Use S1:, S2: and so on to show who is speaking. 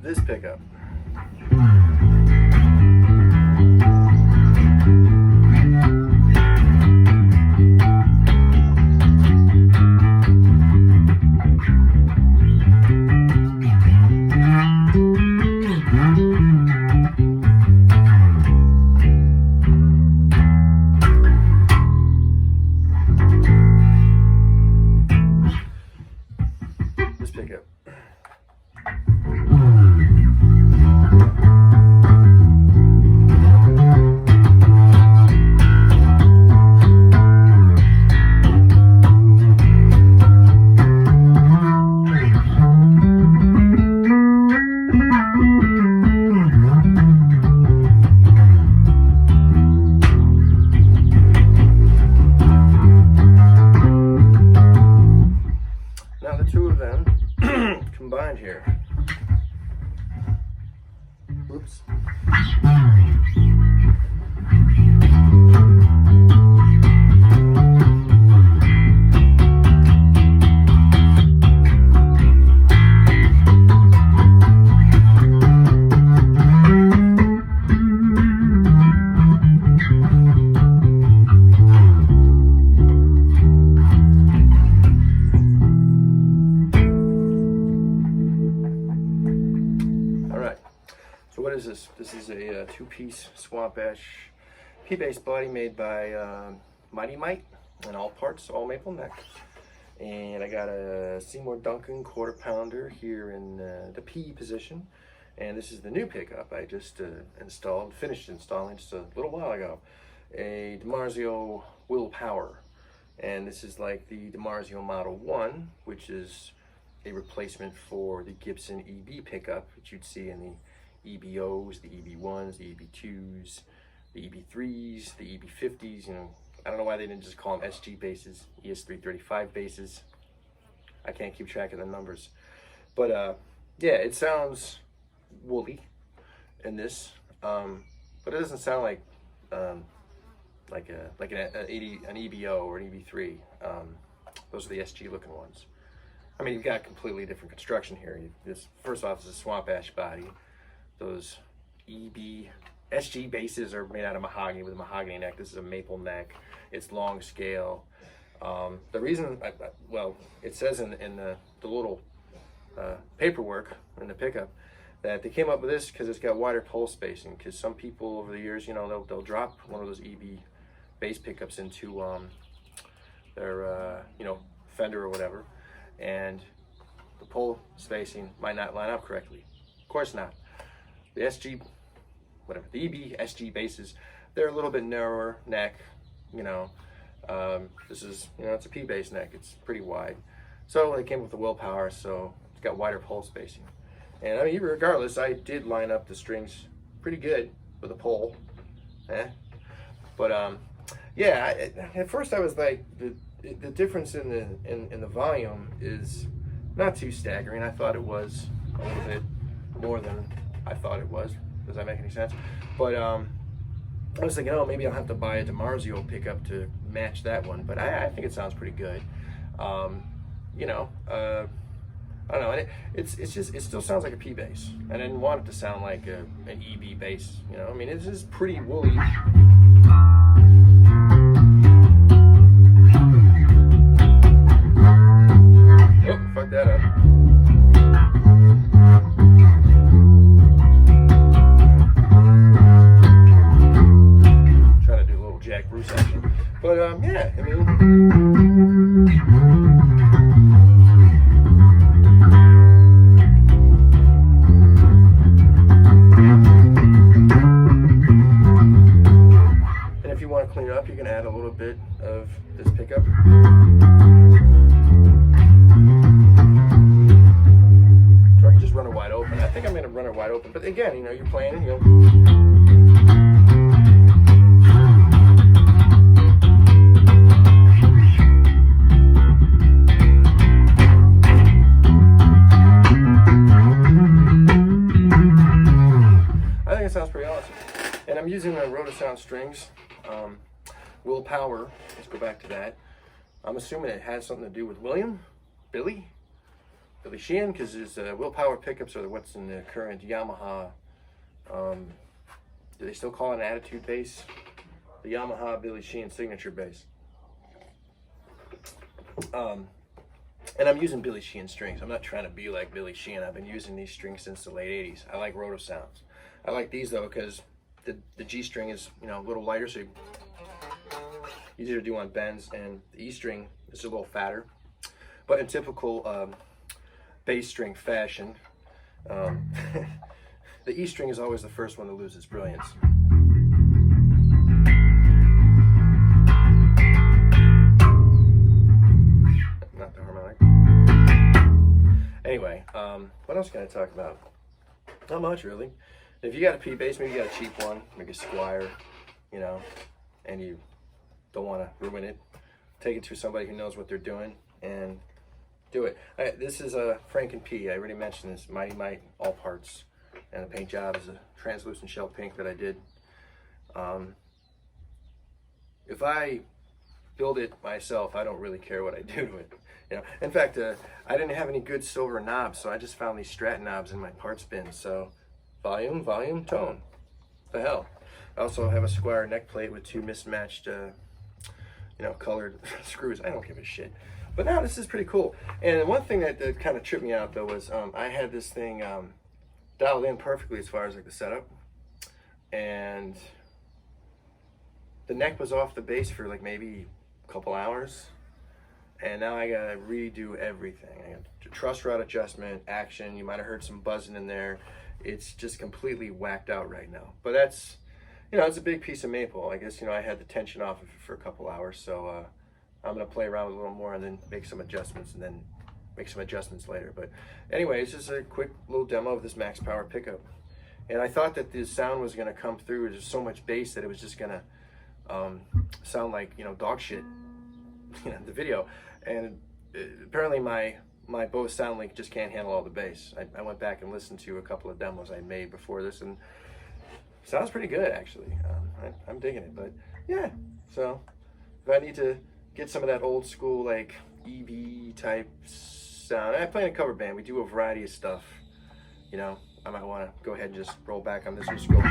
S1: this pickup. This pickup. Now the two of them combined here. Oops. So what is this? This is a two-piece Swamp Ash P-base body made by Mighty Mite in all parts, all maple neck. And I got a Seymour Duncan quarter pounder here in the P position. And this is the new pickup I just finished installing just a little while ago. A DiMarzio Will Power. And this is like the DiMarzio Model 1, which is a replacement for the Gibson EB pickup, which you'd see in the EBOs, the EB1s, the EB2s, the EB3s, the EB50s, you know. I don't know why they didn't just call them SG bases, ES335 bases. I can't keep track of the numbers. But yeah, it sounds woolly in this, but it doesn't sound like an EBO or an EB3. Those are the SG looking ones. I mean, you've got completely different construction here. This, first off, is a Swamp Ash body. Those SG bases are made out of mahogany with a mahogany neck. This is a maple neck. It's long scale. The reason, well, it says in the little paperwork in the pickup that they came up with this because it's got wider pole spacing. Because some people over the years, you know, they'll drop one of those EB base pickups into their you know, fender or whatever, and the pole spacing might not line up correctly. Of course not. The SG, whatever, the EB SG bases, they're a little bit narrower neck, you know. This is, you know, it's a P-base neck. It's pretty wide. So they came with the Will Power, so it's got wider pole spacing. And I mean, regardless, I did line up the strings pretty good with a pole. But yeah, at first I was like, the difference in the volume is not too staggering. I thought it was a little bit more than I thought it was. Does that make any sense? But I was thinking, oh, maybe I'll have to buy a DiMarzio pickup to match that one. But I think it sounds pretty good. You know, I don't know. And it still sounds like a P bass. I didn't want it to sound like an EB bass. You know, I mean, it's just pretty woolly. Oh, fuck that up. But yeah, I mean, and if you want to clean it up, you can add a little bit of this pickup. Or you just run it wide open. I think I'm going to run it wide open. But again, you know, you're playing and you'll. Sounds pretty awesome. And I'm using the Rotosound strings. Will Power, let's go back to that. I'm assuming it has something to do with Billy? Billy Sheehan, because his Willpower pickups are what's in the current Yamaha. Do they still call it an attitude bass? The Yamaha Billy Sheehan signature bass. And I'm using Billy Sheehan strings. I'm not trying to be like Billy Sheehan. I've been using these strings since the late 80s. I like roto sounds. I like these though because the G string is, you know, a little lighter, so easier to do on bends, and the E string is a little fatter. But in typical bass string fashion, the E string is always the first one to lose its brilliance. Not the harmonic. Anyway, what else can I talk about? Not much, really. If you got a P bass, maybe you got a cheap one, maybe a Squire, you know, and you don't want to ruin it, take it to somebody who knows what they're doing and do it. This is a Frank and P. I already mentioned this, Mighty Might, all parts. And the paint job is a translucent shell pink that I did. If I build it myself, I don't really care what I do to it. You know, in fact, I didn't have any good silver knobs, so I just found these Strat knobs in my parts bin. So, volume, tone. The hell. I also have a Squire neck plate with two mismatched, you know, colored screws. I don't give a shit. But now this is pretty cool. And one thing that kind of tripped me out though was I had this thing dialed in perfectly as far as like the setup, and the neck was off the bass for like maybe a couple hours, and now I gotta redo everything. I got truss rod adjustment, action. You might have heard some buzzing in there. It's just completely whacked out right now. But that's, you know, it's a big piece of maple. I guess, you know, I had the tension off of it for a couple hours, so I'm gonna play around with it a little more and then make some adjustments, and then make some adjustments later. But anyway, it's just a quick little demo of this max power pickup. And I thought that the sound was gonna come through. There's so much bass that it was just gonna sound like, you know, dog shit, you know, the video. And apparently my Bose SoundLink just can't handle all the bass. I went back and listened to a couple of demos I made before this, and it sounds pretty good actually. I'm digging it. But yeah, so if I need to get some of that old school like EV type sound, I play in a cover band. We do a variety of stuff, you know. I might want to go ahead and just roll back on this and just go